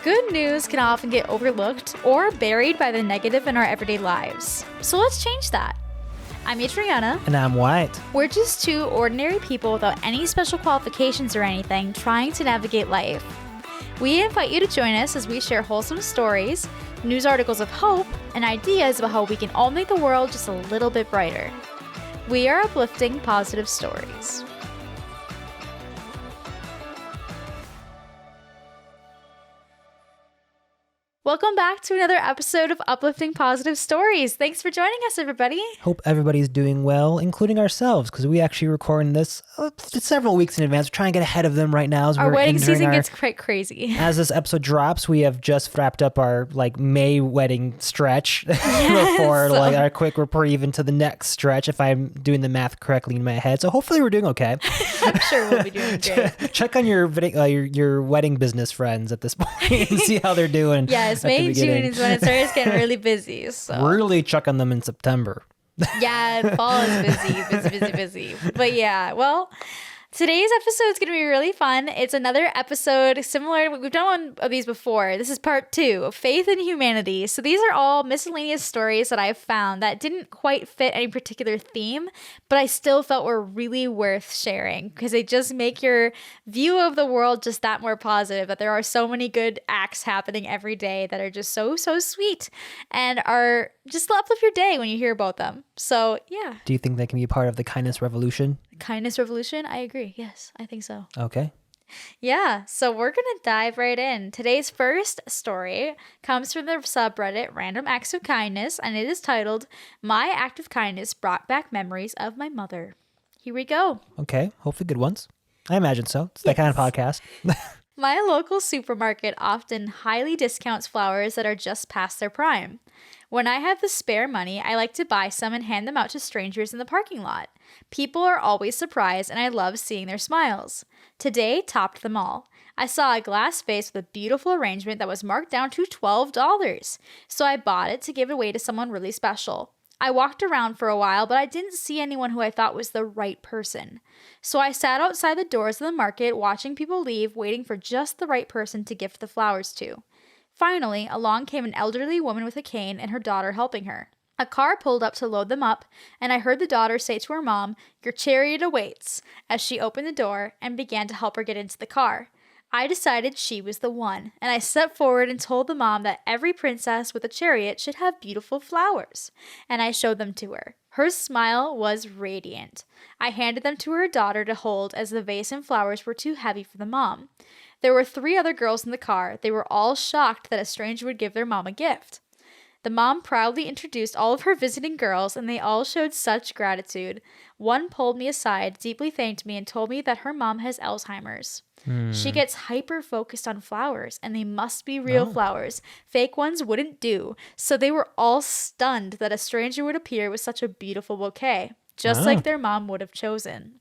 Good news can often get overlooked or buried by the negative in our everyday lives. So let's change that. I'm Adriana. And I'm White. We're just two ordinary people without any special qualifications or anything trying to navigate life. We invite you to join us as we share wholesome stories, news articles of hope, and ideas about how we can all make the world just a little bit brighter. We are Uplifting Positive Stories. Welcome back to another episode of Uplifting Positive Stories. Thanks for joining us, everybody. Hope everybody's doing well, including ourselves, because we actually recording this several weeks in advance. We're trying to get ahead of them right now. As our wedding season gets quite crazy. As this episode drops, we have just wrapped up our May wedding stretch before our quick reprieve into the next stretch, if I'm doing the math correctly in my head. So hopefully we're doing okay. I'm sure we'll be doing great. Check on your wedding business friends at this point and see how they're doing. Yes, May and June is when it starts getting really busy. So really check on them in September. Yeah, fall is busy. But yeah, well, today's episode is going to be really fun. It's another episode similar. We've done one of these before. This is part 2 of Faith and Humanity. So these are all miscellaneous stories that I've found that didn't quite fit any particular theme, but I still felt were really worth sharing because they just make your view of the world just that more positive, that there are so many good acts happening every day that are just so sweet and are just uplift your day when you hear about them. So yeah. Do you think they can be part of the kindness revolution? Kindness revolution? I agree. Yes, I think so. Okay. Yeah, so we're going to dive right in. Today's first story comes from the subreddit Random Acts of Kindness, and it is titled, My Act of Kindness Brought Back Memories of My Mother. Here we go. Okay, hopefully good ones. I imagine so. It's that kind of podcast. My local supermarket often highly discounts flowers that are just past their prime. When I have the spare money, I like to buy some and hand them out to strangers in the parking lot. People are always surprised, and I love seeing their smiles. Today topped them all. I saw a glass vase with a beautiful arrangement that was marked down to $12, so I bought it to give away to someone really special. I walked around for a while, but I didn't see anyone who I thought was the right person. So I sat outside the doors of the market, watching people leave, waiting for just the right person to gift the flowers to. Finally, along came an elderly woman with a cane and her daughter helping her. A car pulled up to load them up, and I heard the daughter say to her mom, "Your chariot awaits," as she opened the door and began to help her get into the car. I decided she was the one, and I stepped forward and told the mom that every princess with a chariot should have beautiful flowers, and I showed them to her. Her smile was radiant. I handed them to her daughter to hold as the vase and flowers were too heavy for the mom. There were 3 other girls in the car. They were all shocked that a stranger would give their mom a gift. The mom proudly introduced all of her visiting girls, and they all showed such gratitude. One pulled me aside, deeply thanked me, and told me that her mom has Alzheimer's. She gets hyper-focused on flowers, and they must be real flowers. Fake ones wouldn't do. So they were all stunned that a stranger would appear with such a beautiful bouquet, just like their mom would have chosen.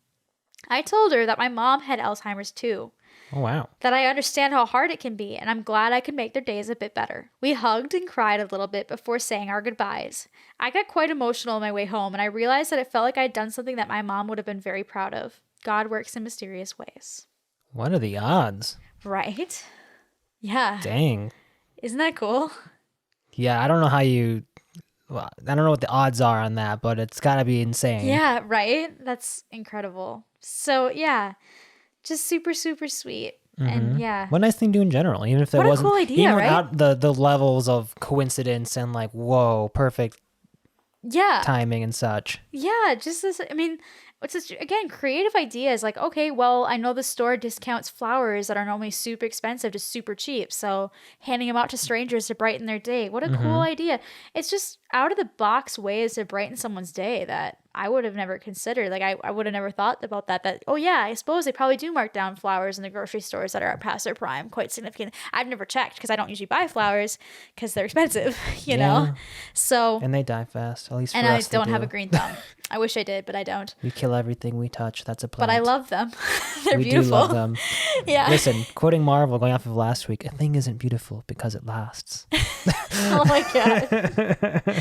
I told her that my mom had Alzheimer's too. Oh, wow. That I understand how hard it can be, and I'm glad I could make their days a bit better. We hugged and cried a little bit before saying our goodbyes. I got quite emotional on my way home, and I realized that it felt like I'd done something that my mom would have been very proud of. God works in mysterious ways. What are the odds? Right? Yeah. Dang. Isn't that cool? Yeah, I don't know how you... Well, I don't know what the odds are on that, but it's got to be insane. Yeah, right? That's incredible. So, yeah. Just super sweet. And yeah. What a nice thing to do in general, even if there what wasn't... a cool idea, even right? without the levels of coincidence and whoa, perfect timing and such. Yeah, just this, I mean, it's just, again, creative ideas. Like, okay, well, I know the store discounts flowers that are normally super expensive to super cheap. So handing them out to strangers to brighten their day. What a cool idea. It's just out of the box ways to brighten someone's day that I would have never considered. Like, I would have never thought about that, oh yeah, I suppose they probably do mark down flowers in the grocery stores that are past their prime quite significant. I've never checked because I don't usually buy flowers because they're expensive, you know? So. And they die fast, at least for and us I don't have a green thumb. I wish I did, but I don't. We kill everything we touch. That's a plant. But I love them. They're we beautiful. do love them. Yeah. Listen, quoting Marvel, going off of last week, a thing isn't beautiful because it lasts. Oh my God.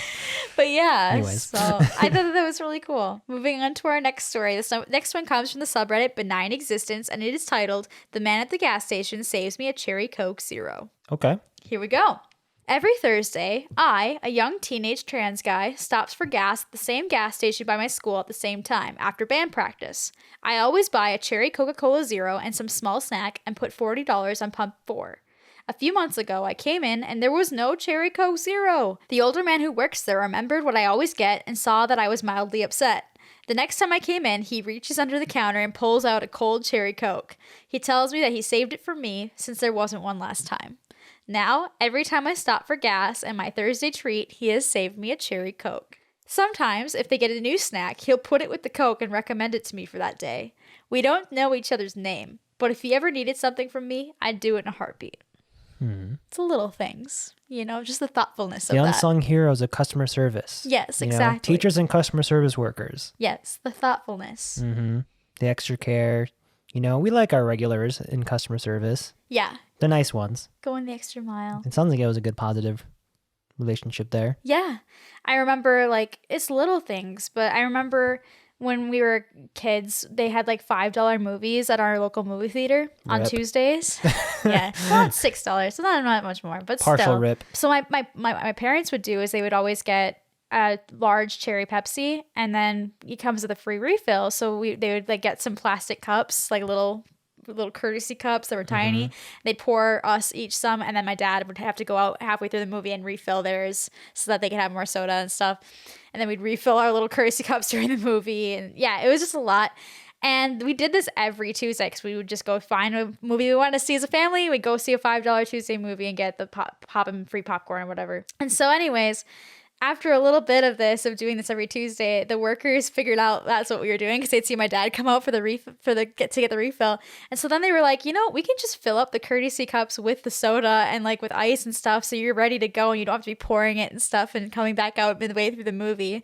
But yeah, Anyways. so I thought that was really cool. Moving on to our next story. This next one comes from the subreddit Benign Existence, and it is titled, The Man at the Gas Station Saves Me a Cherry Coke Zero. Okay. Here we go. Every Thursday, I, a young teenage trans guy, stops for gas at the same gas station by my school at the same time after band practice. I always buy a cherry Coca-Cola Zero and some small snack and put $40 on pump 4. A few months ago, I came in and there was no Cherry Coke Zero. The older man who works there remembered what I always get and saw that I was mildly upset. The next time I came in, he reaches under the counter and pulls out a cold Cherry Coke. He tells me that he saved it for me since there wasn't one last time. Now, every time I stop for gas and my Thursday treat, he has saved me a Cherry Coke. Sometimes, if they get a new snack, he'll put it with the Coke and recommend it to me for that day. We don't know each other's name, but if he ever needed something from me, I'd do it in a heartbeat. It's the little things, just the thoughtfulness of The that. unsung heroes of customer service. Yes, You know, exactly. teachers and customer service workers. Yes, the thoughtfulness. The extra care. We like our regulars in customer service. Yeah, The nice ones. going the extra mile. It sounds like it was a good positive relationship there. Yeah, I remember it's little things, but I remember when we were kids, they had $5 movies at our local movie theater on Rip. Tuesdays. Yeah, well, it's $6, so not that much more, but Partial still. rip. So my parents would do is they would always get a large cherry Pepsi, and then it comes with a free refill. So they would get some plastic cups, little courtesy cups that were tiny. They'd pour us each some, and then my dad would have to go out halfway through the movie and refill theirs so that they could have more soda and stuff. And then we'd refill our little courtesy cups during the movie. And yeah, it was just a lot. And we did this every Tuesday because we would just go find a movie we wanted to see as a family. We'd go see a $5 Tuesday movie and get the pop and free popcorn or whatever. And so anyways, after a little bit of doing this every Tuesday, the workers figured out that's what we were doing because they'd see my dad come out to get the refill. And so then they were like, we can just fill up the courtesy cups with the soda and with ice and stuff, so you're ready to go and you don't have to be pouring it and stuff and coming back out midway through the movie.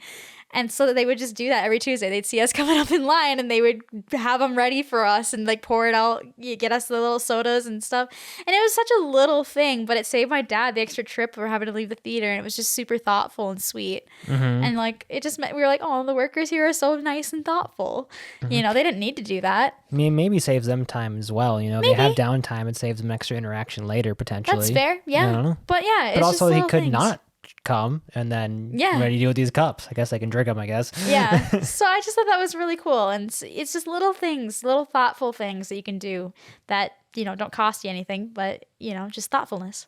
And so they would just do that every Tuesday. They'd see us coming up in line and they would have them ready for us and pour it out, get us the little sodas and stuff. And it was such a little thing, but it saved my dad the extra trip for having to leave the theater. And it was just super thoughtful and sweet. And it just meant we were like, oh, the workers here are so nice and thoughtful. They didn't need to do that. I mean, maybe saves them time as well. They have downtime. It saves them extra interaction later, potentially. That's fair. Yeah. I don't know. But yeah, it's But also, just he little could things. not come and then Yeah. what do you do with these cups? I guess I can drink them, I guess. Yeah. So I just thought that was really cool. And it's just little things, little thoughtful things that you can do that, don't cost you anything, but, just thoughtfulness.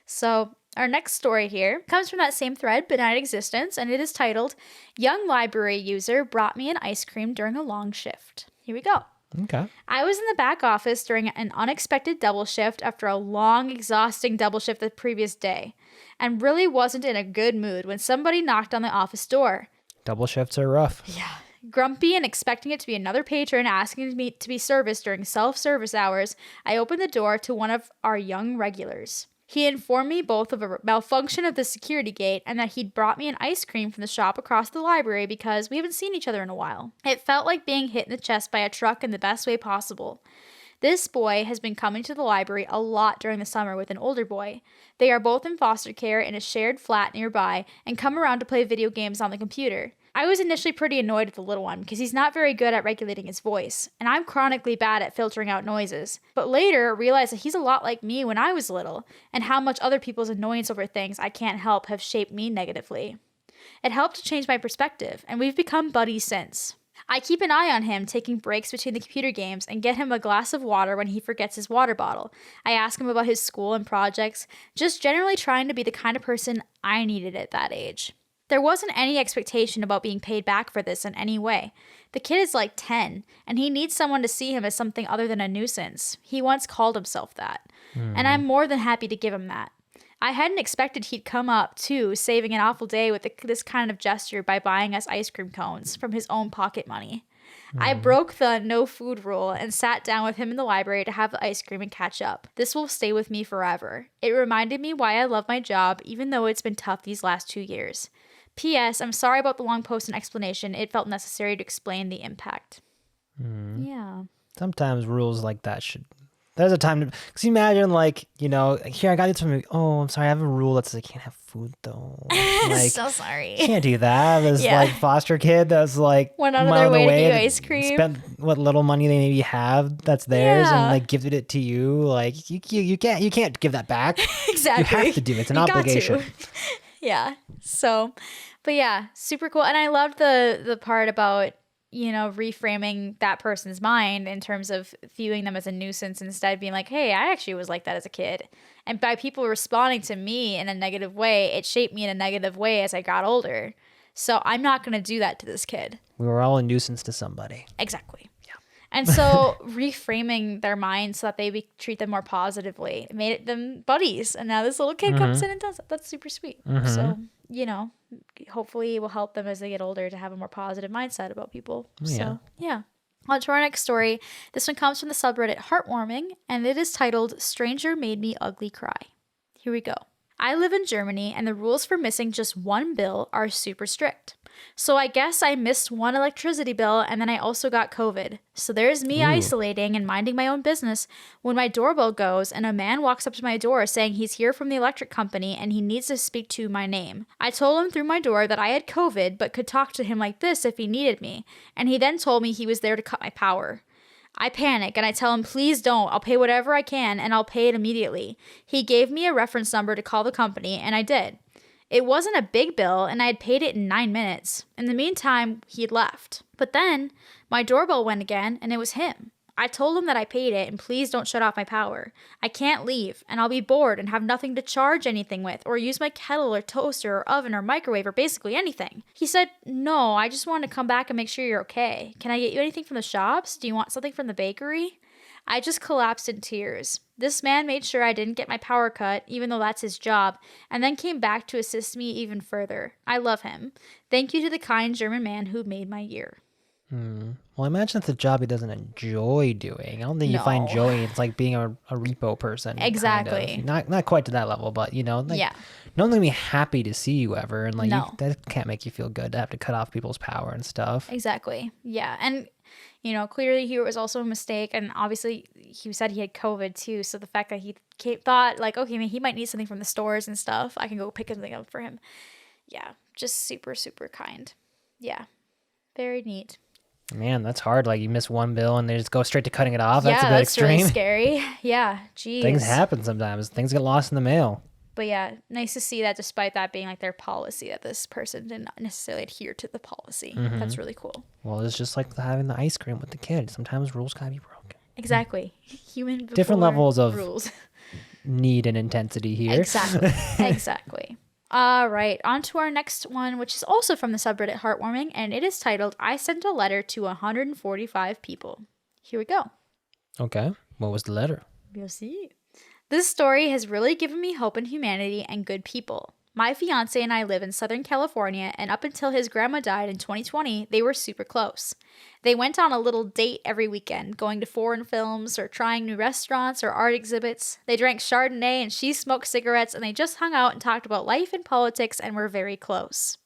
So our next story here comes from that same thread, Benign Existence, and it is titled, Young Library User Brought Me an Ice Cream During a Long Shift. Here we go. Okay. I was in the back office during an unexpected double shift after a long, exhausting double shift the previous day, and really wasn't in a good mood when somebody knocked on the office door. Double shifts are rough. Yeah. Grumpy and expecting it to be another patron asking me to be serviced during self-service hours, I opened the door to one of our young regulars. He informed me both of a malfunction of the security gate and that he'd brought me an ice cream from the shop across the library because we haven't seen each other in a while. It felt like being hit in the chest by a truck in the best way possible. This boy has been coming to the library a lot during the summer with an older boy. They are both in foster care in a shared flat nearby and come around to play video games on the computer. I was initially pretty annoyed with the little one because he's not very good at regulating his voice, and I'm chronically bad at filtering out noises. But later, realized that he's a lot like me when I was little, and how much other people's annoyance over things I can't help have shaped me negatively. It helped to change my perspective, and we've become buddies since. I keep an eye on him, taking breaks between the computer games, and get him a glass of water when he forgets his water bottle. I ask him about his school and projects, just generally trying to be the kind of person I needed at that age. There wasn't any expectation about being paid back for this in any way. The kid is 10, and he needs someone to see him as something other than a nuisance. He once called himself that, and I'm more than happy to give him that. I hadn't expected he'd come up, too, saving an awful day with this kind of gesture by buying us ice cream cones from his own pocket money. I broke the no food rule and sat down with him in the library to have the ice cream and catch up. This will stay with me forever. It reminded me why I love my job, even though it's been tough these last 2 years. P.S. I'm sorry about the long post and explanation. It felt necessary to explain the impact. Yeah. Sometimes rules like that should. There's a time to. Cause you imagine, like, you know, here I got this from. Oh, I'm sorry, I have a rule that says I can't have food though. Like, So sorry. can't do that. This Yeah. like foster kid that's like Went out of their way to get you ice cream. spent what little money they maybe have that's theirs, Yeah. and like gifted it to you. Like you can't give that back. Exactly. You have to do it. It's an You got obligation. to. Yeah. So, but yeah, super cool. And I loved the part about, you know, reframing that person's mind in terms of viewing them as a nuisance instead of being like, hey, I actually was like that as a kid. And by people responding to me in a negative way, it shaped me in a negative way as I got older. So I'm not going to do that to this kid. We were all a nuisance to somebody. Exactly. Yeah. And so reframing their mind so that they treat them more positively, it made them buddies. And now this little kid comes in and does it. That's super sweet. So, you know, hopefully it will help them as they get older to have a more positive mindset about people. Yeah. So, yeah. On to our next story. This one comes from the subreddit Heartwarming, and it is titled Stranger Made Me Ugly Cry. Here we go. I live in Germany, and the rules for missing just one bill are super strict. So I guess I missed one electricity bill, and then I also got COVID. So there's me isolating and minding my own business when my doorbell goes and a man walks up to my door saying he's here from the electric company and he needs to speak to my name. I told him through my door that I had COVID but could talk to him like this if he needed me, and he then told me he was there to cut my power. I panic and I tell him, please don't. I'll pay whatever I can and I'll pay it immediately. He gave me a reference number to call the company, and I did. It wasn't a big bill, and I had paid it in 9 minutes. In the meantime, he'd left. But then, my doorbell went again, and it was him. I told him that I paid it, and please don't shut off my power. I can't leave, and I'll be bored and have nothing to charge anything with, or use my kettle or toaster or oven or microwave or basically anything. He said, no, I just wanted to come back and make sure you're okay. Can I get you anything from the shops? Do you want something from the bakery? I just collapsed in tears. This man made sure I didn't get my power cut, even though that's his job, and then came back to assist me even further. I love him. Thank you to the kind German man who made my year. Well, I imagine it's a job he doesn't enjoy doing. I don't think you find joy. It's like being a repo person. Exactly. Kind of. Not quite to that level, but you know, like, no one's gonna be happy to see you ever, and like that can't make you feel good to have to cut off people's power and stuff. Exactly. Yeah, and you know, clearly he was also a mistake, and obviously he said he had COVID too. So the fact that he thought like, okay, he might need something from the stores and stuff, I can go pick something up for him. Yeah, just super, super kind. Yeah, very neat. Man, that's hard. Like you miss one bill and they just go straight to cutting it off. That's a bit that's extreme. Really scary. Yeah, geez. Things happen sometimes. Things get lost in the mail. But yeah, nice to see that despite that being like their policy, that this person did not necessarily adhere to the policy. That's really cool. Well, it's just like having the ice cream with the kid. Sometimes rules gotta be broken. Exactly. Human different levels of rules. Need and intensity here. Exactly. Exactly. All right, on to our next one, which is also from the subreddit Heartwarming, and it is titled, I Sent a Letter to 145 People. Here we go. Okay, what was the letter? We'll see. This story has really given me hope in humanity and good people. My fiance and I live in Southern California, and up until his grandma died in 2020, they were super close. They went on a little date every weekend, going to foreign films or trying new restaurants or art exhibits. They drank Chardonnay and she smoked cigarettes, and they just hung out and talked about life and politics and were very close.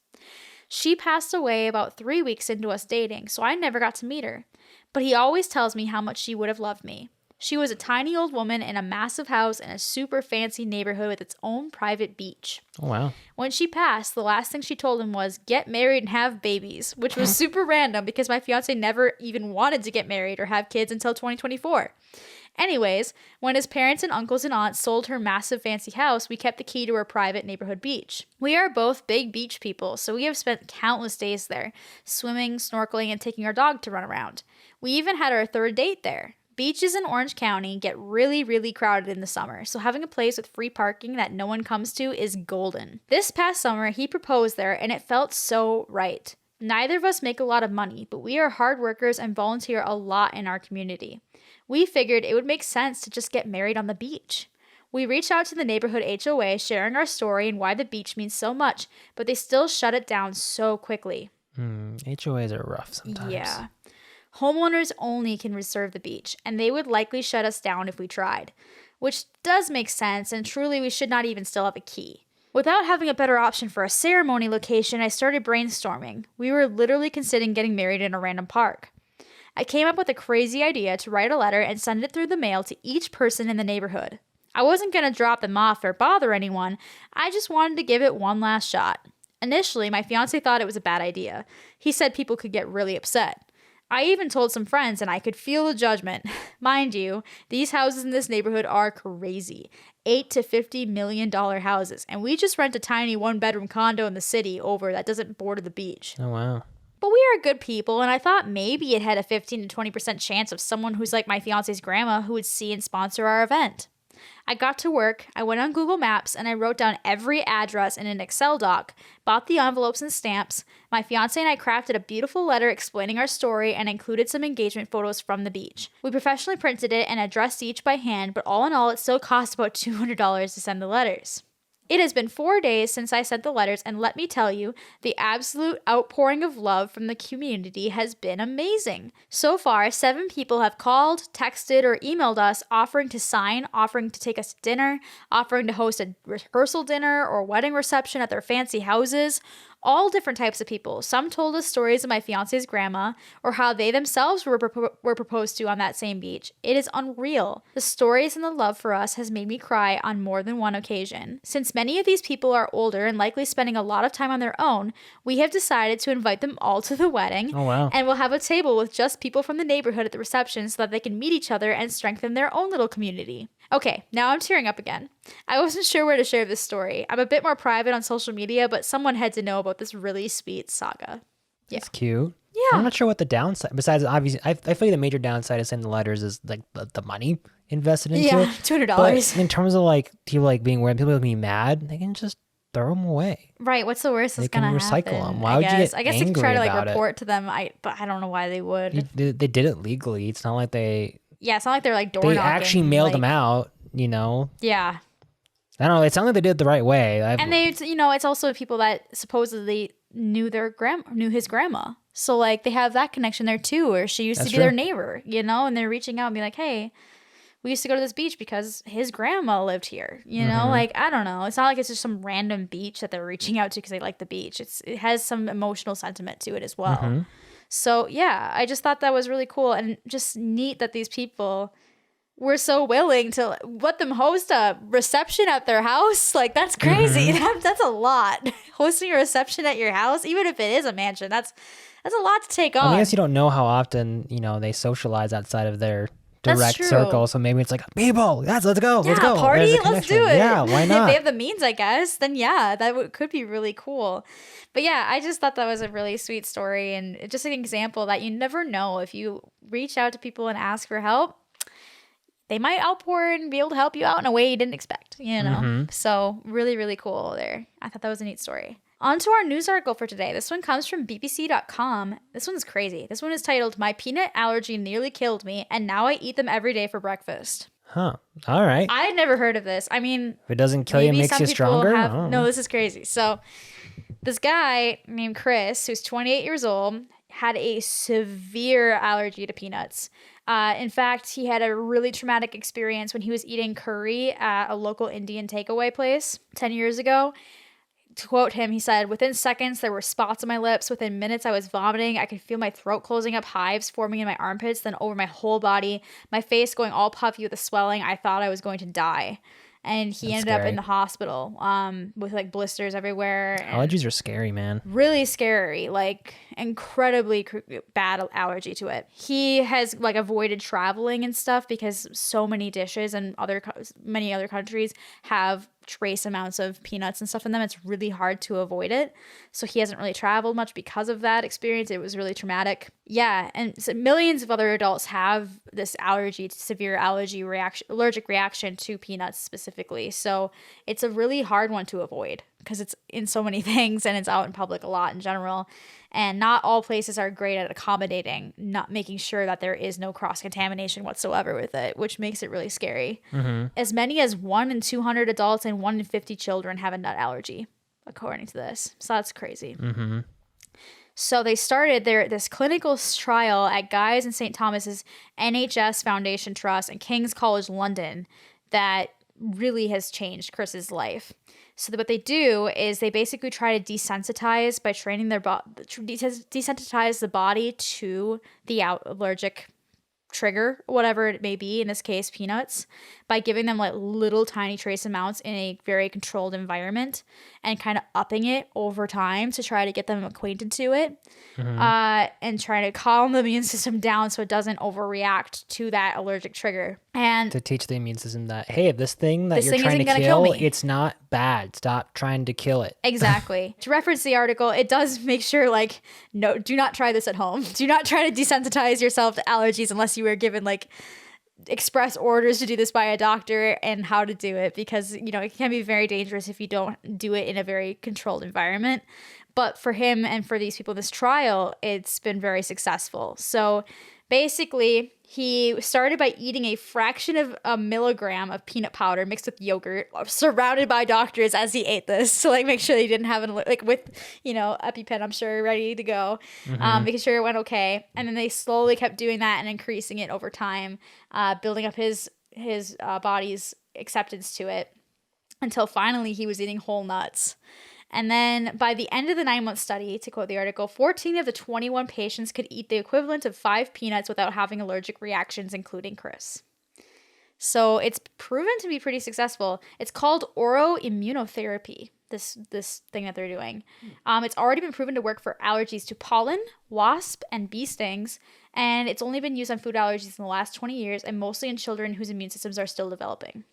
She passed away about 3 weeks into us dating, so I never got to meet her. But he always tells me how much she would have loved me. She was a tiny old woman in a massive house in a super fancy neighborhood with its own private beach. Oh, wow. When she passed, the last thing she told him was, get married and have babies, which was super random because my fiance never even wanted to get married or have kids until 2024. Anyways, when his parents and uncles and aunts sold her massive fancy house, we kept the key to her private neighborhood beach. We are both big beach people, so we have spent countless days there, swimming, snorkeling, and taking our dog to run around. We even had our third date there. Beaches in Orange County get really, really crowded in the summer, so having a place with free parking that no one comes to is golden. This past summer, he proposed there, and it felt so right. Neither of us make a lot of money, but we are hard workers and volunteer a lot in our community. We figured it would make sense to just get married on the beach. We reached out to the neighborhood HOA, sharing our story and why the beach means so much, but they still shut it down so quickly. HOAs are rough sometimes. Yeah. Homeowners only can reserve the beach, and they would likely shut us down if we tried, which does make sense, and truly we should not even still have a key. Without having a better option for a ceremony location, I started brainstorming. We were literally considering getting married in a random park. I came up with a crazy idea to write a letter and send it through the mail to each person in the neighborhood. I wasn't going to drop them off or bother anyone. I just wanted to give it one last shot. Initially, my fiance thought it was a bad idea. He said people could get really upset. I even told some friends and I could feel the judgment. Mind you, these houses in this neighborhood are crazy. $8 to $50 million houses. And we just rent a tiny 1-bedroom condo in the city over that doesn't border the beach. Oh, wow. But we are good people, and I thought maybe it had a 15 to 20% chance of someone who's like my fiance's grandma who would see and sponsor our event. I got to work, I went on Google Maps, and I wrote down every address in an Excel doc, bought the envelopes and stamps. My fiance and I crafted a beautiful letter explaining our story and included some engagement photos from the beach. We professionally printed it and addressed each by hand, but all in all, it still cost about $200 to send the letters. It has been 4 days since I sent the letters, and let me tell you, the absolute outpouring of love from the community has been amazing. So far, 7 people have called, texted, or emailed us offering to sign, offering to take us to dinner, offering to host a rehearsal dinner or wedding reception at their fancy houses. All different types of people. Some told us stories of my fiance's grandma or how they themselves were proposed to on that same beach. It is unreal. The stories and the love for us has made me cry on more than one occasion. Since many of these people are older and likely spending a lot of time on their own, we have decided to invite them all to the wedding. Oh, wow. And we'll have a table with just people from the neighborhood at the reception so that they can meet each other and strengthen their own little community. Okay, now I'm tearing up again. I wasn't sure where to share this story. I'm a bit more private on social media, but someone had to know about this really sweet saga. Yeah. That's cute. Yeah. I'm not sure what the downside, besides obviously, I feel like the major downside of sending the letters is like the money invested into it. $200. But in terms of like people like being weird, people being mad, they can just throw them away. Right. What's the worst that's gonna happen? They can recycle them. Why would you get I guess they could angry try to like about report to them. But I don't know why they would. They did it legally. It's not like they. Yeah, it's not like they're like door They knocking, actually mailed them out. You know. Yeah. I don't know. It sounded like they did it the right way. And they, it's also people that supposedly knew his grandma. So like they have that connection there too, or she used to be their neighbor, and they're reaching out and be like, hey, we used to go to this beach because his grandma lived here, like, I don't know. It's not like it's just some random beach that they're reaching out to because they like the beach. It has some emotional sentiment to it as well. Mm-hmm. So yeah, I just thought that was really cool and just neat that these people were so willing to let them host a reception at their house. Like, that's crazy. Mm-hmm. That's a lot. Hosting a reception at your house, even if it is a mansion, that's a lot to take on. I guess you don't know how often, they socialize outside of their direct circle. So maybe it's like, people, let's go. Yeah, let's go. Party, let's do it. Yeah, why not? If they have the means, I guess, then yeah, that could be really cool. But yeah, I just thought that was a really sweet story and just an example that you never know. If you reach out to people and ask for help, they might outpour and be able to help you out in a way you didn't expect, Mm-hmm. So really, really cool there. I thought that was a neat story. On to our news article for today. This one comes from BBC.com. This one's crazy. This one is titled, My Peanut Allergy Nearly Killed Me, and Now I Eat Them Every Day for Breakfast. Huh. All right. I had never heard of this. I mean, if it doesn't kill you, it makes you stronger? No, this is crazy. So this guy named Chris, who's 28 years old, had a severe allergy to peanuts. In fact, he had a really traumatic experience when he was eating curry at a local Indian takeaway place 10 years ago. To quote him, he said, within seconds, there were spots on my lips. Within minutes, I was vomiting. I could feel my throat closing up, hives forming in my armpits, then over my whole body, my face going all puffy with the swelling. I thought I was going to die. And he ended up in the hospital with like blisters everywhere. Allergies are scary, man. Really scary, like incredibly bad allergy to it. He has like avoided traveling and stuff because so many dishes and many other countries have trace amounts of peanuts and stuff in them. It's really hard to avoid it. So he hasn't really traveled much because of that experience. It was really traumatic. Yeah, and so millions of other adults have this severe allergic reaction to peanuts specifically. So it's a really hard one to avoid because it's in so many things and it's out in public a lot in general. And not all places are great at accommodating, not making sure that there is no cross-contamination whatsoever with it, which makes it really scary. Mm-hmm. As many as 1 in 200 adults and 1 in 50 children have a nut allergy, according to this. So that's crazy. Mm-hmm. So they started this clinical trial at Guy's and St. Thomas's NHS Foundation Trust and King's College London that really has changed Chris's life. So what they do is they basically try to desensitize by training desensitize the body to the allergic trigger, whatever it may be, in this case peanuts, by giving them like little tiny trace amounts in a very controlled environment and kind of upping it over time to try to get them acquainted to it, and trying to calm the immune system down so it doesn't overreact to that allergic trigger. And to teach the immune system that, hey, this thing that this you're thing trying isn't to gonna kill, kill me. it's not bad. Stop trying to kill it. Exactly. To reference the article, it does make sure, like, no, do not try this at home. Do not try to desensitize yourself to allergies unless you were given, like, express orders to do this by a doctor and how to do it, because, you know, it can be very dangerous if you don't do it in a very controlled environment. But for him and for these people in this trial, it's been very successful. So basically, he started by eating a fraction of a milligram of peanut powder mixed with yogurt, surrounded by doctors as he ate this to like make sure he didn't have an, like, with, you know, EpiPen, I'm sure, ready to go, making sure it went okay. And then they slowly kept doing that and increasing it over time, building up his body's acceptance to it, until finally he was eating whole nuts. And then by the end of the 9-month study, to quote the article, 14 of the 21 patients could eat the equivalent of 5 peanuts without having allergic reactions, including Chris. So it's proven to be pretty successful. It's called oroimmunotherapy, this thing that they're doing. It's already been proven to work for allergies to pollen, wasp, and bee stings. And it's only been used on food allergies in the last 20 years, and mostly in children whose immune systems are still developing.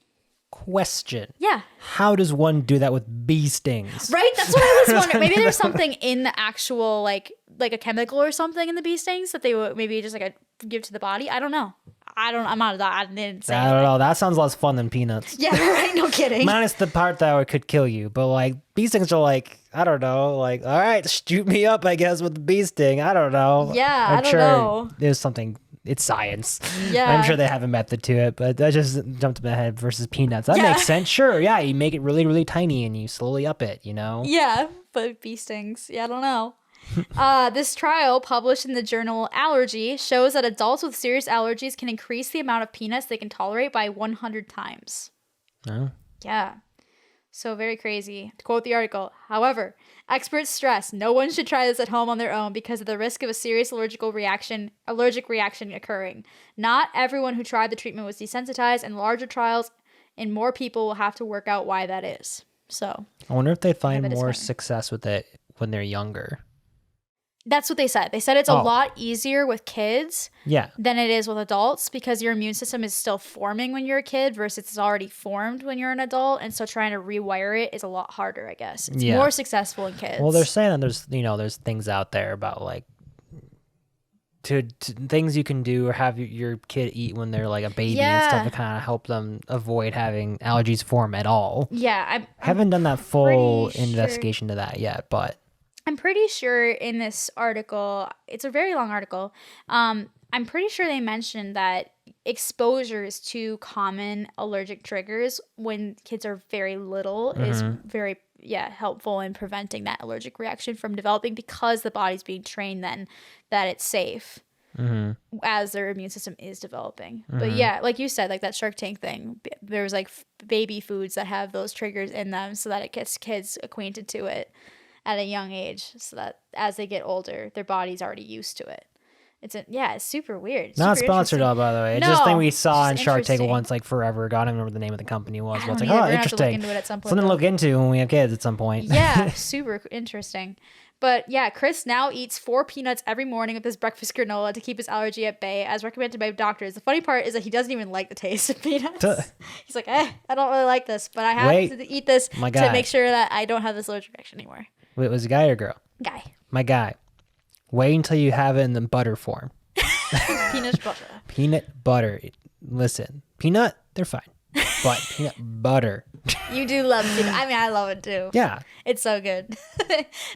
Question. Yeah. How does one do that with bee stings? Right? That's what I was wondering. Maybe there's something in the actual, like a chemical or something in the bee stings that they would maybe just like give to the body. I don't know. I'm not a doctor. I didn't say I don't know. That sounds less fun than peanuts. Yeah, right. No kidding. Minus the part that could kill you. But like bee stings are like, I don't know, like, all right, shoot me up, I guess, with the bee sting. I don't know. Yeah, I'm I don't sure know. There's something. It's science. Yeah. I'm sure they have a method to it, but that just jumped in my head versus peanuts. That Yeah. makes sense. Sure. Yeah. You make it really, really tiny and you slowly up it, you know? Yeah, but bee stings. Yeah, I don't know. This trial, published in the journal Allergy, shows that adults with serious allergies can increase the amount of peanuts they can tolerate by 100 times. Oh. Yeah. So very crazy. To quote the article, however, experts stress no one should try this at home on their own because of the risk of a serious allergic reaction occurring. Not everyone who tried the treatment was desensitized, and larger trials in more people will have to work out why that is. So I wonder if they find have a more disclaimer. success with it when they're younger. that's what they said. They said it's a lot easier with kids Yeah. than it is with adults because your immune system is still forming when you're a kid versus it's already formed when you're an adult. And so trying to rewire it is a lot harder, I guess. It's more successful in kids. Well, they're saying that there's things out there about like to things you can do or have your kid eat when they're like a baby and stuff to kind of help them avoid having allergies form at all. Yeah. I haven't done that full pretty sure- investigation to that yet, but I'm pretty sure in this article, it's a very long article. I'm pretty sure they mentioned that exposures to common allergic triggers when kids are very little is very helpful in preventing that allergic reaction from developing because the body's being trained then that it's safe as their immune system is developing. But yeah, like you said, like that Shark Tank thing, there was like baby foods that have those triggers in them so that it gets kids acquainted to it at a young age so that as they get older, their body's already used to it. It's super weird. not super sponsored interesting. all, by the way. It's No, just thing we saw just in Shark Tank interesting. once, like forever ago. I don't remember what the name of the company was. I But it's don't like, either. oh, We're gonna have to look interesting. into it at some point, Something to though. look into when we have kids at some point. Yeah, super interesting. But yeah, Chris now eats 4 peanuts every morning with his breakfast granola to keep his allergy at bay, as recommended by doctors. The funny part is that he doesn't even like the taste of peanuts. He's like, I don't really like this, but I have to eat this my to guy. make sure that I don't have this allergic reaction anymore. Wait, was it a guy or a girl? Guy. My guy. Wait until you have it in the butter form. Peanut butter. Peanut butter. Listen, peanut, they're fine. But peanut butter. You do love peanut. I mean, I love it too. Yeah. It's so good.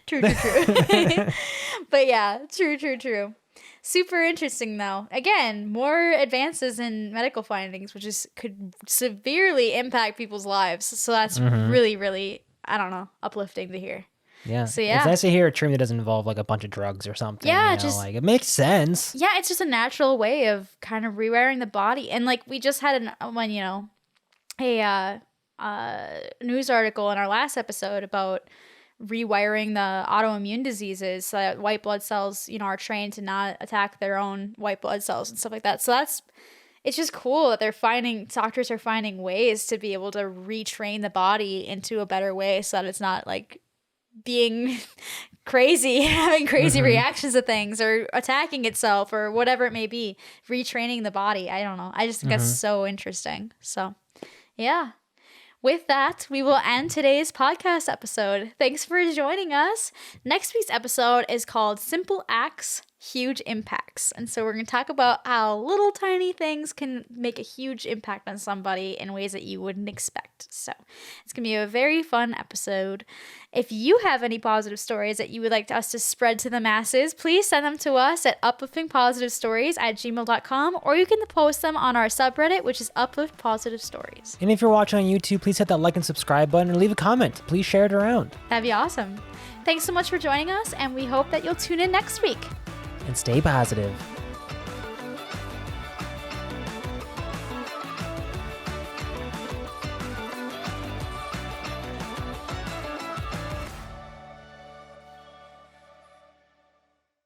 True. But yeah, true. Super interesting though. Again, more advances in medical findings, which could severely impact people's lives. So that's really, really, I don't know, uplifting to hear. Yeah. So, yeah. It's nice to hear a treatment that doesn't involve like a bunch of drugs or something. Yeah, you know? just- like it makes sense. Yeah, it's just a natural way of kind of rewiring the body. And like we just had news article in our last episode about rewiring the autoimmune diseases so that white blood cells, are trained to not attack their own white blood cells and stuff like that. So it's just cool that doctors are finding ways to be able to retrain the body into a better way so that it's not like being crazy, having crazy reactions to things or attacking itself or whatever it may be, retraining the body. I don't know. I just think that's so interesting. So, yeah. With that, we will end today's podcast episode. Thanks for joining us. Next week's episode is called Simple Acts, Huge Impacts. And so we're going to talk about how little tiny things can make a huge impact on somebody in ways that you wouldn't expect. So it's going to be a very fun episode. If you have any positive stories that you would like us to spread to the masses, please send them to us at upliftingpositivestories@gmail.com, or you can post them on our subreddit, which is Uplift Positive Stories. And if you're watching on YouTube, please hit that like and subscribe button and leave a comment. Please share it around. That'd be awesome. Thanks so much for joining us, and we hope that you'll tune in next week. And stay positive.